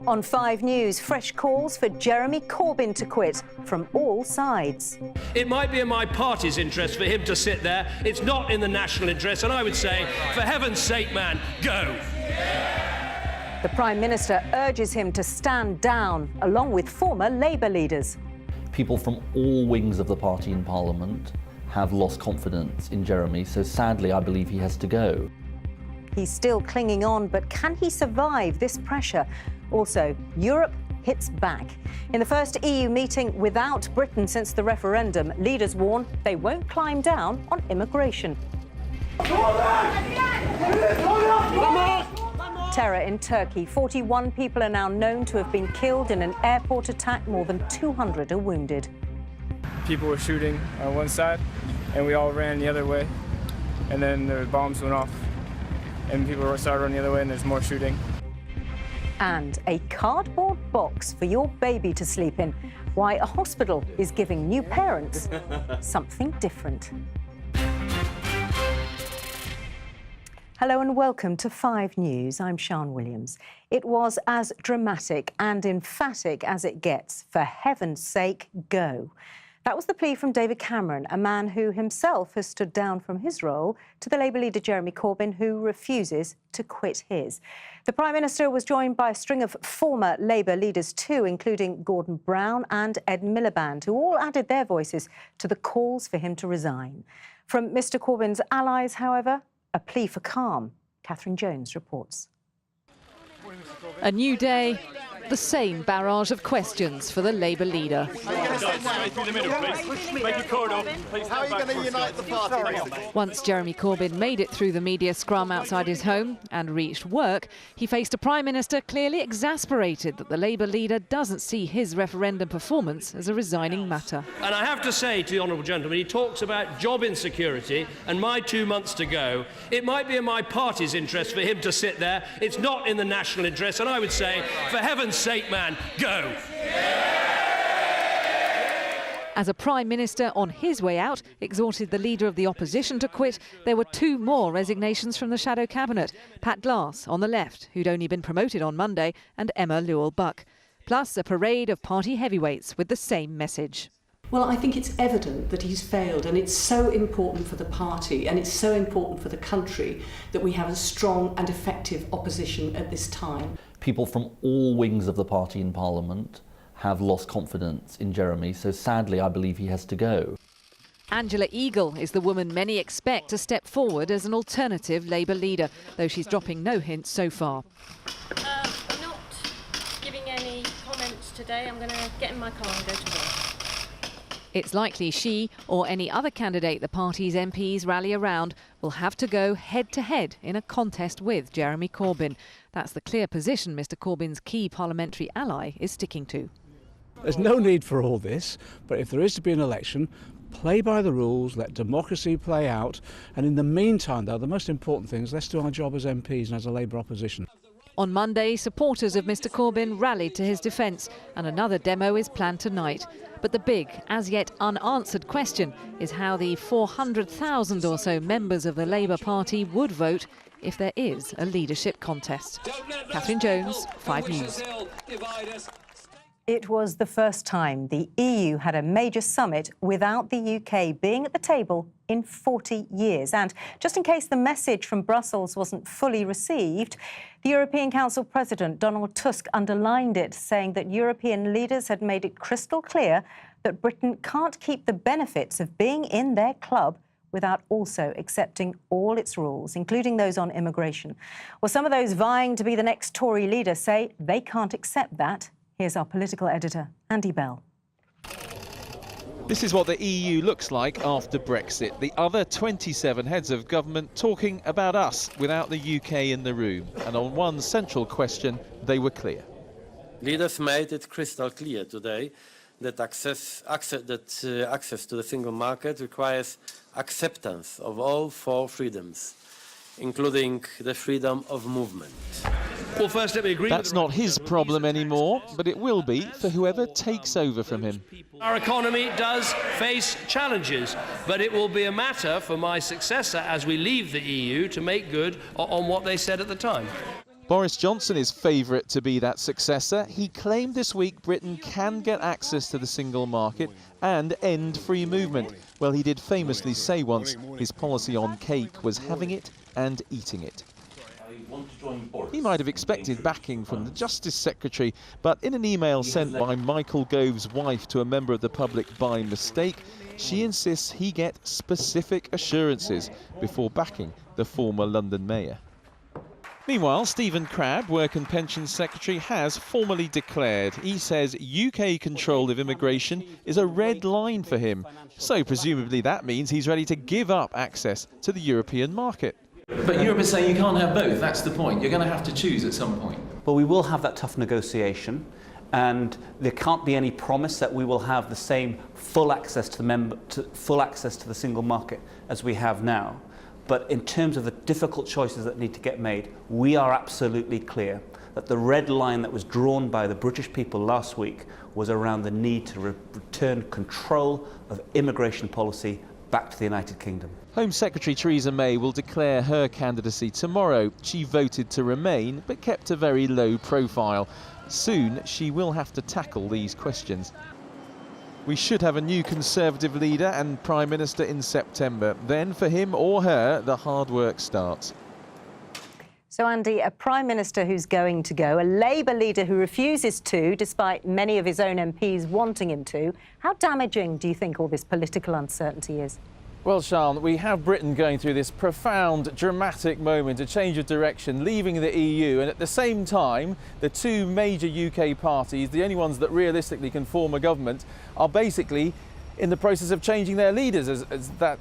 On 5 News, fresh calls for Jeremy Corbyn to quit from all sides. It might be in my party's interest for him to sit there. It's not in the national interest, and I would say, for heaven's sake, man, go. The Prime Minister urges him to stand down, along with former Labour leaders. People from all wings of the party in Parliament have lost confidence in Jeremy, so sadly I believe he has to go. He's still clinging on, but can he survive this pressure? Also, Europe hits back. In the first EU meeting without Britain since the referendum, leaders warn they won't climb down on immigration. Terror in Turkey. 41 people are now known to have been killed in an airport attack. More than 200 are wounded. People were shooting on one side, and we all ran the other way. And then the bombs went off, and people started running the other way, and there's more shooting. And a cardboard box for your baby to sleep in. Why a hospital is giving new parents something different. Hello and welcome to 5 News. I'm Sian Williams. It was as dramatic and emphatic as it gets. For heaven's sake, go. That was the plea from David Cameron, a man who himself has stood down from his role, to the Labour leader Jeremy Corbyn, who refuses to quit his. The Prime Minister was joined by a string of former Labour leaders too, including Gordon Brown and Ed Miliband, who all added their voices to the calls for him to resign. From Mr Corbyn's allies, however, a plea for calm. Catherine Jones reports. A new day, the same barrage of questions for the Labour leader. How are you going to unite the party? Once Jeremy Corbyn made it through the media scrum outside his home and reached work, he faced a Prime Minister clearly exasperated that the Labour leader doesn't see his referendum performance as a resigning matter. And I have to say to the honourable gentleman, he talks about job insecurity and my 2 months to go. It might be in my party's interest for him to sit there. It's not in the national interest, and I would say, for heaven's sake, man, go. As a Prime Minister on his way out exhorted the leader of the opposition to quit, there were 2 more resignations from the shadow cabinet. Pat Glass on the left, who'd only been promoted on Monday, and Emma Lewell-Buck. Plus a parade of party heavyweights with the same message. Well, I think it's evident that he's failed, and it's so important for the party and it's so important for the country that we have a strong and effective opposition at this time. People from all wings of the party in Parliament have lost confidence in Jeremy, so sadly I believe he has to go. Angela Eagle is the woman many expect to step forward as an alternative Labour leader, though she's dropping no hints so far. I'm not giving any comments today. I'm going to get in my car and go to work. It's likely she, or any other candidate the party's MPs rally around, will have to go head-to-head in a contest with Jeremy Corbyn. That's the clear position Mr Corbyn's key parliamentary ally is sticking to. There's no need for all this, but if there is to be an election, play by the rules, let democracy play out, and in the meantime, though, the most important thing is let's do our job as MPs and as a Labour opposition. On Monday, supporters of Mr Corbyn rallied to his defence, and another demo is planned tonight. But the big, as yet unanswered question is how the 400,000 or so members of the Labour Party would vote if there is a leadership contest. Catherine Jones, 5 News. It was the first time the EU had a major summit without the UK being at the table in 40 years. And just in case the message from Brussels wasn't fully received, the European Council President Donald Tusk underlined it, saying that European leaders had made it crystal clear that Britain can't keep the benefits of being in their club without also accepting all its rules, including those on immigration. Well, some of those vying to be the next Tory leader say they can't accept that. Here's our political editor, Andy Bell. This is what the EU looks like after Brexit. The other 27 heads of government talking about us without the UK in the room. And on one central question, they were clear. Leaders made it crystal clear today that access to the single market requires acceptance of all 4 freedoms, including the freedom of movement. Well, first, let me agree. That's not his problem anymore, but it will be for whoever takes over from him. Our economy does face challenges, but it will be a matter for my successor as we leave the EU to make good on what they said at the time. Boris Johnson is favourite to be that successor. He claimed this week Britain can get access to the single market and end free movement. Well, he did famously say once his policy on cake was having it and eating it. He might have expected backing from the Justice Secretary, but in an email sent by Michael Gove's wife to a member of the public by mistake, she insists he get specific assurances before backing the former London mayor. Meanwhile, Stephen Crabb, Work and Pensions Secretary, has formally declared. He says UK control of immigration is a red line for him. So presumably that means he's ready to give up access to the European market. But Europe is saying you can't have both. That's the point. You're going to have to choose at some point. Well, we will have that tough negotiation, and there can't be any promise that we will have the same full access to the single market as we have now. But in terms of the difficult choices that need to get made, we are absolutely clear that the red line that was drawn by the British people last week was around the need to return control of immigration policy back to the United Kingdom. Home Secretary Theresa May will declare her candidacy tomorrow. She voted to remain, but kept a very low profile. Soon, she will have to tackle these questions. We should have a new Conservative leader and Prime Minister in September. Then, for him or her, the hard work starts. So, Andy, a Prime Minister who's going to go, a Labour leader who refuses to, despite many of his own MPs wanting him to. How damaging do you think all this political uncertainty is? Well, Sian, we have Britain going through this profound, dramatic moment, a change of direction, leaving the EU, and at the same time, the two major UK parties, the only ones that realistically can form a government, are basically in the process of changing their leaders, as that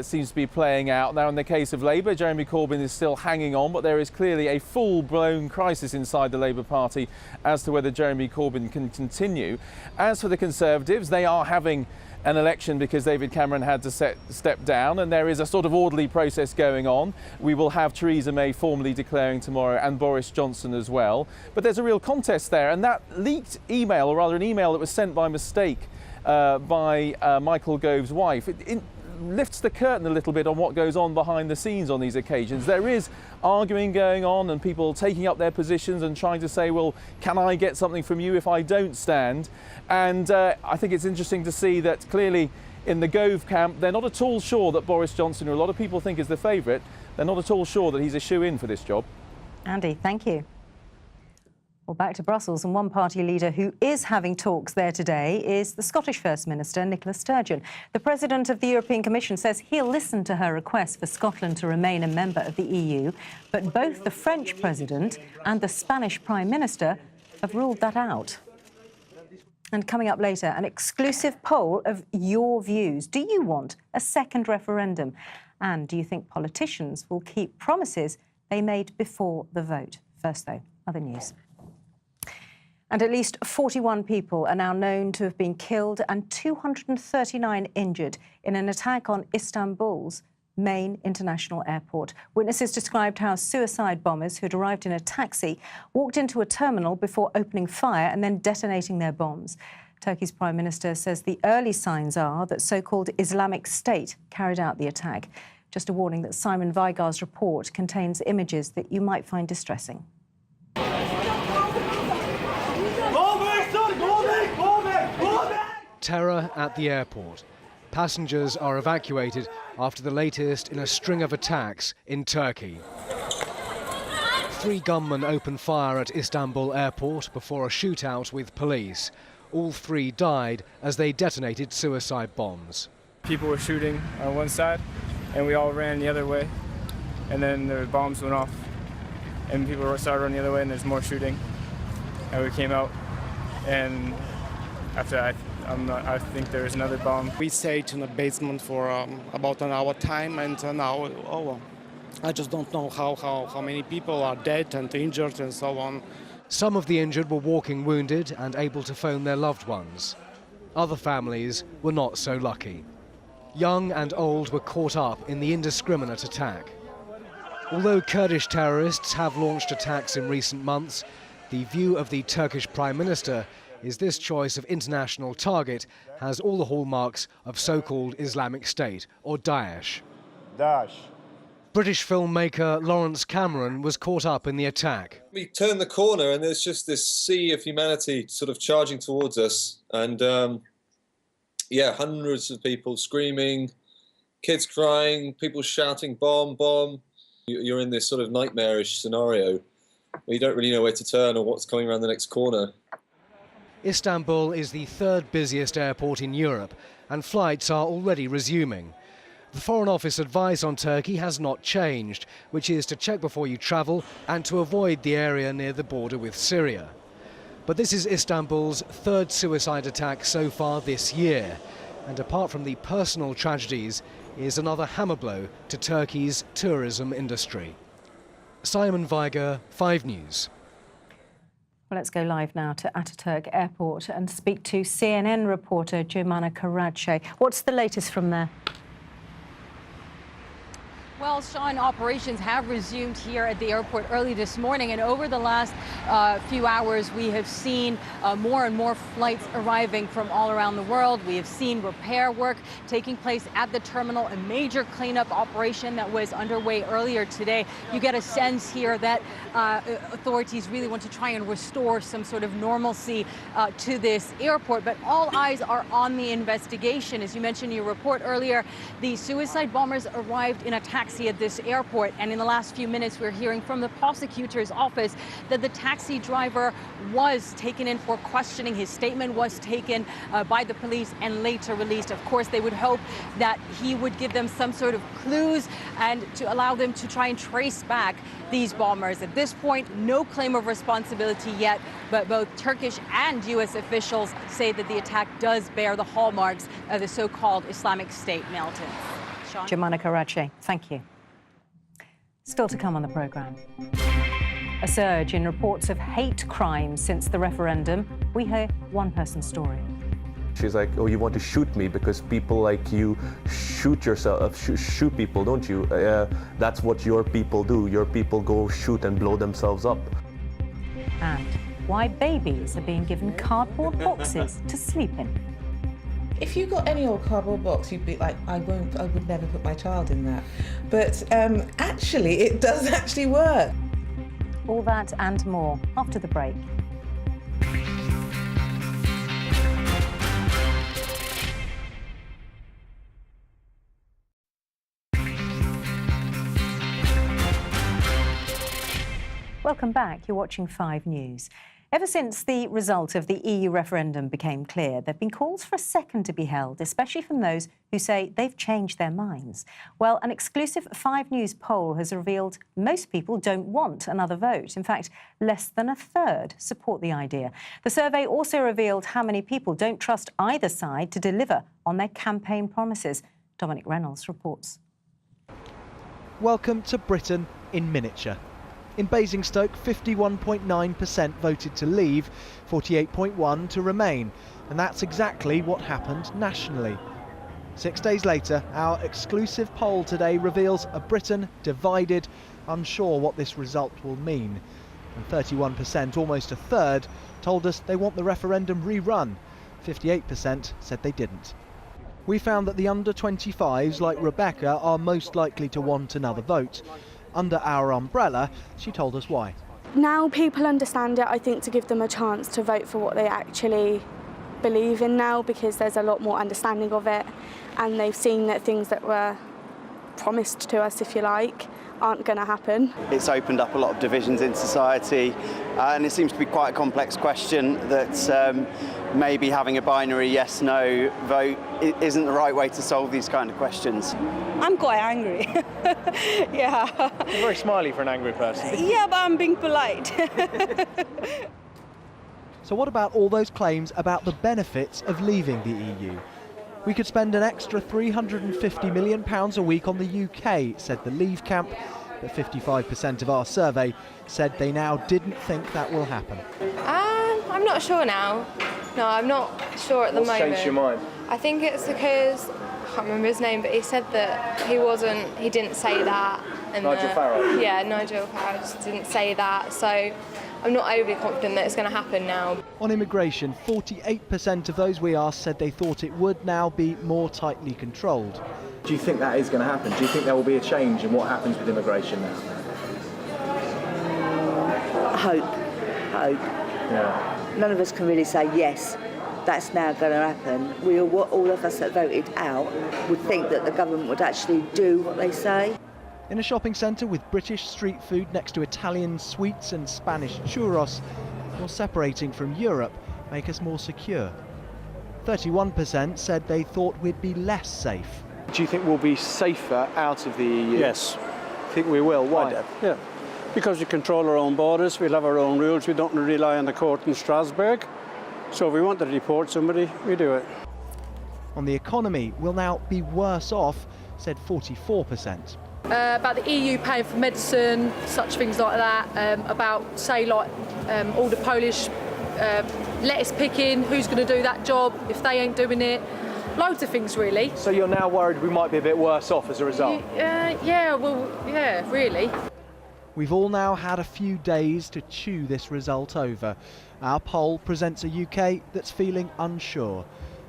seems to be playing out. Now, in the case of Labour, Jeremy Corbyn is still hanging on, but there is clearly a full-blown crisis inside the Labour Party as to whether Jeremy Corbyn can continue. As for the Conservatives, they are having an election because David Cameron had to step down, and there is a sort of orderly process going on. We will have Theresa May formally declaring tomorrow, and Boris Johnson as well. But there's a real contest there, and that leaked email, or rather an email that was sent by mistake by Michael Gove's wife, it lifts the curtain a little bit on what goes on behind the scenes on these occasions. There is arguing going on and people taking up their positions and trying to say, well, can I get something from you if I don't stand? And I think it's interesting to see that clearly in the Gove camp, they're not at all sure that Boris Johnson, who a lot of people think is the favourite, they're not at all sure that he's a shoe-in for this job. Andy, thank you. Well, back to Brussels, and one party leader who is having talks there today is the Scottish First Minister, Nicola Sturgeon. The President of the European Commission says he'll listen to her request for Scotland to remain a member of the EU, but both the French President and the Spanish Prime Minister have ruled that out. And coming up later, an exclusive poll of your views. Do you want a second referendum? And do you think politicians will keep promises they made before the vote? First, though, other news. And at least 41 people are now known to have been killed and 239 injured in an attack on Istanbul's main international airport. Witnesses described how suicide bombers who'd arrived in a taxi walked into a terminal before opening fire and then detonating their bombs. Turkey's Prime Minister says the early signs are that so-called Islamic State carried out the attack. Just a warning that Simon Vigar's report contains images that you might find distressing. Terror at the airport. Passengers are evacuated after the latest in a string of attacks in Turkey. 3 gunmen opened fire at Istanbul airport before a shootout with police. All 3 died as they detonated suicide bombs. People were shooting on one side, and we all ran the other way. And then the bombs went off, and people started running the other way, and there's more shooting. And we came out, and after I think there is another bomb. We stayed in the basement for about an hour time, and now I just don't know how many people are dead and injured and so on. Some of the injured were walking wounded and able to phone their loved ones. Other families were not so lucky. Young and old were caught up in the indiscriminate attack. Although Kurdish terrorists have launched attacks in recent months, the view of the Turkish Prime Minister is this choice of international target has all the hallmarks of so-called Islamic State, or Daesh. Daesh. British filmmaker Lawrence Cameron was caught up in the attack. We turn the corner and there's just this sea of humanity sort of charging towards us. And yeah, hundreds of people screaming, kids crying, people shouting, bomb, bomb. You're in this sort of nightmarish scenario where you don't really know where to turn or what's coming around the next corner. Istanbul is the third busiest airport in Europe, and flights are already resuming. The Foreign Office advice on Turkey has not changed, which is to check before you travel and to avoid the area near the border with Syria. But this is Istanbul's third suicide attack so far this year, and apart from the personal tragedies, is another hammer blow to Turkey's tourism industry. Simon Weiger, 5 News. Well, let's go live now to Ataturk Airport and speak to CNN reporter Jomana Karadze. What's the latest from there? Well, Sean, operations have resumed here at the airport early this morning, and over the last few hours we have seen more and more flights arriving from all around the world. We have seen repair work taking place at the terminal, a major cleanup operation that was underway earlier today. You get a sense here that authorities really want to try and restore some sort of normalcy to this airport, but all eyes are on the investigation. As you mentioned in your report earlier, the suicide bombers arrived in a taxi at this airport, and in the last few minutes we're hearing from the prosecutor's office that the taxi driver was taken in for questioning. His statement was taken by the police and later released. Of course, they would hope that he would give them some sort of clues and to allow them to try and trace back these bombers. At this point, no claim of responsibility yet, but both Turkish and U.S. officials say that the attack does bear the hallmarks of the so-called Islamic State militants. Sean? Jomana Karadze, thank you. Still to come on the programme. A surge in reports of hate crimes since the referendum. We hear one person's story. She's like, oh, you want to shoot me because people like you shoot yourself, shoot people, don't you? That's what your people do. Your people go shoot and blow themselves up. And why babies are being given cardboard boxes to sleep in. If you got any old cardboard box, you'd be like, I would never put my child in that. But actually, it does actually work. All that and more after the break. Welcome back. You're watching 5 News. Ever since the result of the EU referendum became clear, there have been calls for a second to be held, especially from those who say they've changed their minds. Well, an exclusive 5 News poll has revealed most people don't want another vote. In fact, less than a third support the idea. The survey also revealed how many people don't trust either side to deliver on their campaign promises. Dominic Reynolds reports. Welcome to Britain in miniature. In Basingstoke, 51.9% voted to leave, 48.1% to remain. And that's exactly what happened nationally. 6 days later, our exclusive poll today reveals a Britain divided, unsure what this result will mean. And 31%, almost a third, told us they want the referendum rerun. 58% said they didn't. We found that the under-25s, like Rebecca, are most likely to want another vote. Under our umbrella, she told us why. Now people understand it, I think, to give them a chance to vote for what they actually believe in now, because there's a lot more understanding of it, and they've seen that things that were promised to us, if you like, aren't going to happen. It's opened up a lot of divisions in society, and it seems to be quite a complex question that maybe having a binary yes-no vote isn't the right way to solve these kind of questions. I'm quite angry. Yeah. You're very smiley for an angry person. Yeah, but I'm being polite. So what about all those claims about the benefits of leaving the EU? We could spend an extra £350 million a week on the UK, said the Leave camp, but 55% of our survey said they now didn't think that will happen. I'm not sure now. No, I'm not sure at the moment. What's changed your mind? I think it's because, I can't remember his name, but he said that he didn't say that. Nigel Farage? Yeah, Nigel Farage didn't say that, so I'm not overly confident that it's going to happen now. On immigration, 48% of those we asked said they thought it would now be more tightly controlled. Do you think that is going to happen? Do you think there will be a change in what happens with immigration now? Hope. Yeah. None of us can really say yes, that's now going to happen. All of us that voted out would think that the government would actually do what they say. In a shopping centre with British street food next to Italian sweets and Spanish churros, will separating from Europe make us more secure? 31% said they thought we'd be less safe. Do you think we'll be safer out of the EU? Yes. Think we will? Why? Yeah, because we control our own borders, we'll have our own rules, we don't rely on the court in Strasbourg. So if we want to deport somebody, we do it. On the economy, we'll now be worse off, said 44%. About the EU paying for medicine, such things like that, about, say, like all the Polish lettuce picking, who's going to do that job if they ain't doing it. Loads of things, really. So you're now worried we might be a bit worse off as a result? Yeah, really. We've all now had a few days to chew this result over. Our poll presents a UK that's feeling unsure.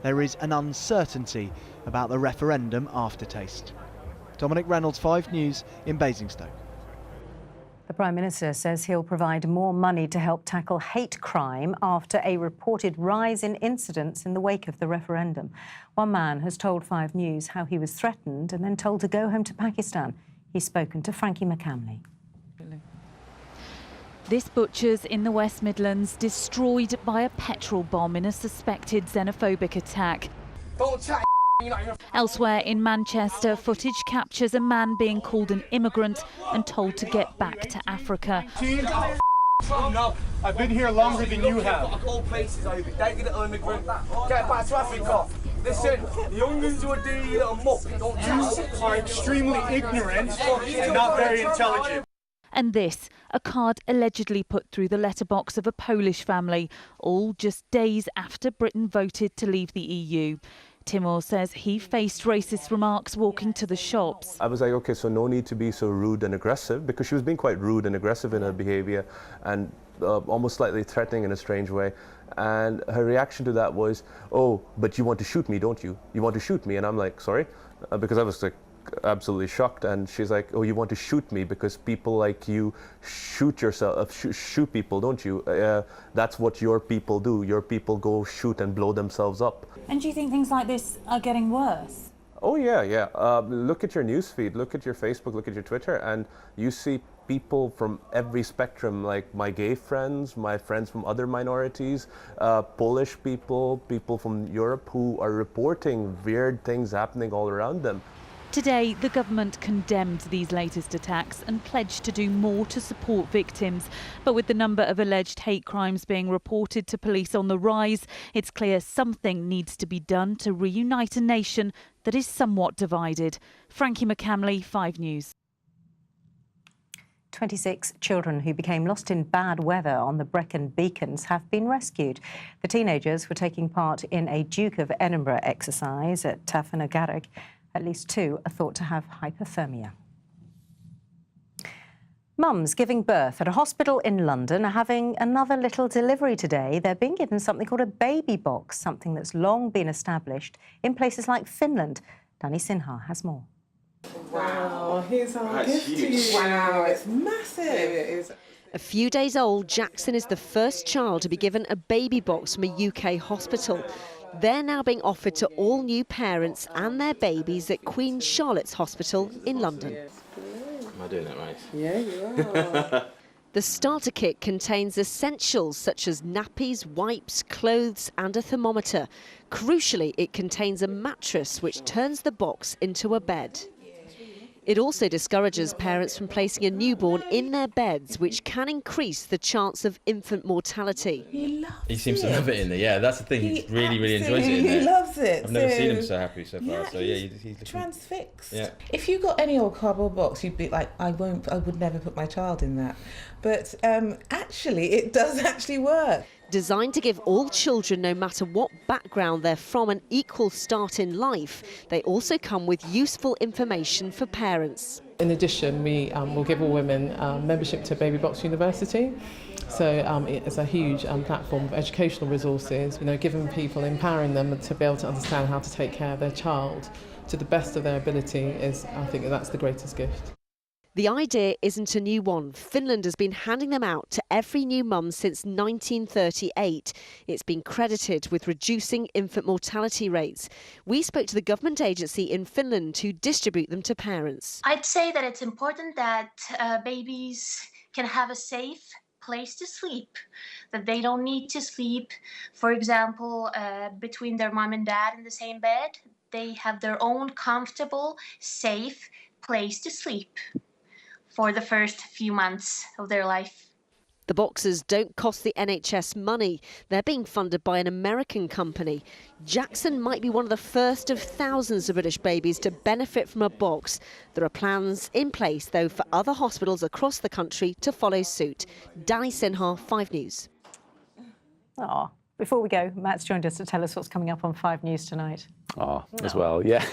There is an uncertainty about the referendum aftertaste. Dominic Reynolds, 5 News in Basingstoke. The Prime Minister says he'll provide more money to help tackle hate crime after a reported rise in incidents in the wake of the referendum. One man has told 5 News how he was threatened and then told to go home to Pakistan. He's spoken to Frankie McCamley. This butcher's in the West Midlands, destroyed by a petrol bomb in a suspected xenophobic attack. Elsewhere in Manchester, footage captures a man being called an immigrant and told to get back to Africa. I've been here longer than you have. Get back to Africa. Listen, the youngins who are doing you are extremely ignorant and not very intelligent. And this, a card allegedly put through the letterbox of a Polish family, all just days after Britain voted to leave the EU. Timur says he faced racist remarks walking to the shops. I was like, okay, so no need to be so rude and aggressive, because she was being quite rude and aggressive in her behaviour and almost slightly threatening in a strange way. And her reaction to that was, oh, but you want to shoot me, don't you? You want to shoot me? And I'm like, sorry? Because I was like, absolutely shocked. And she's like, oh, you want to shoot me because people like you shoot people, don't you? That's what your people do. Your people go shoot and blow themselves up. And do you think things like this are getting worse? Oh yeah. Look at your newsfeed, look at your Facebook, look at your Twitter, and you see people from every spectrum, like my gay friends, my friends from other minorities, Polish people, people from Europe who are reporting weird things happening all around them. Today, the government condemned these latest attacks and pledged to do more to support victims. But with the number of alleged hate crimes being reported to police on the rise, it's clear something needs to be done to reunite a nation that is somewhat divided. Frankie McCamley, 5 News. 26 children who became lost in bad weather on the Brecon Beacons have been rescued. The teenagers were taking part in a Duke of Edinburgh exercise at Taff na Garreg. At least 2 are thought to have hypothermia. Mums giving birth at a hospital in London are having another little delivery today. They're being given something called a baby box, something that's long been established in places like Finland. Dani Sinha has more. Wow, here's our gift to you. Wow, it's massive. It is. A few days old, Jackson is the first child to be given a baby box from a UK hospital. They're now being offered to all new parents and their babies at Queen Charlotte's Hospital in London. Am I doing that right? Yeah, you are. The starter kit contains essentials such as nappies, wipes, clothes and a thermometer. Crucially, it contains a mattress which turns the box into a bed. It also discourages parents from placing a newborn in their beds, which can increase the chance of infant mortality. He seems to love it in there. Yeah, that's the thing. He really enjoys it in there. He loves it. I've never seen him so happy so far. Yeah, so yeah, he's transfixed. Yeah. If you got any old cardboard box, you'd be like, I would never put my child in that. But actually, it does actually work. Designed to give all children, no matter what background they're from, an equal start in life, they also come with useful information for parents. In addition, we will give all women membership to Baby Box University, So it's a huge platform of educational resources, giving people, empowering them to be able to understand how to take care of their child to the best of their ability I think that's the greatest gift. The idea isn't a new one. Finland has been handing them out to every new mum since 1938. It's been credited with reducing infant mortality rates. We spoke to the government agency in Finland to distribute them to parents. I'd say that it's important that babies can have a safe place to sleep, that they don't need to sleep, for example, between their mom and dad in the same bed. They have their own comfortable, safe place to sleep for the first few months of their life. The boxes don't cost the NHS money. They're being funded by an American company. Jackson might be one of the first of thousands of British babies to benefit from a box. There are plans in place, though, for other hospitals across the country to follow suit. Danny Sinha, 5 News. Oh, before we go, Matt's joined us to tell us what's coming up on 5 News tonight. As well, yeah.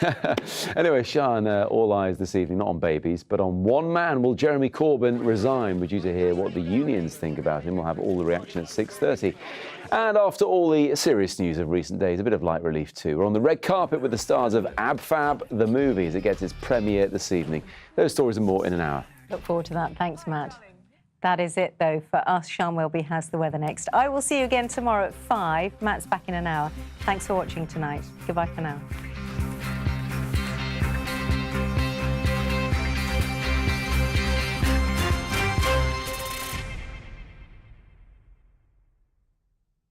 Anyway, Sian, all eyes this evening, not on babies, but on one man. Will Jeremy Corbyn resign? We're due to hear what the unions think about him. We'll have all the reaction at 6:30. And after all the serious news of recent days, a bit of light relief too. We're on the red carpet with the stars of Ab Fab, the movie, as it gets its premiere this evening. Those stories and more in an hour. Look forward to that. Thanks, Matt. That is it, though, for us. Sian Welby has the weather next. I will see you again tomorrow at 5. Matt's back in an hour. Thanks for watching tonight. Goodbye for now.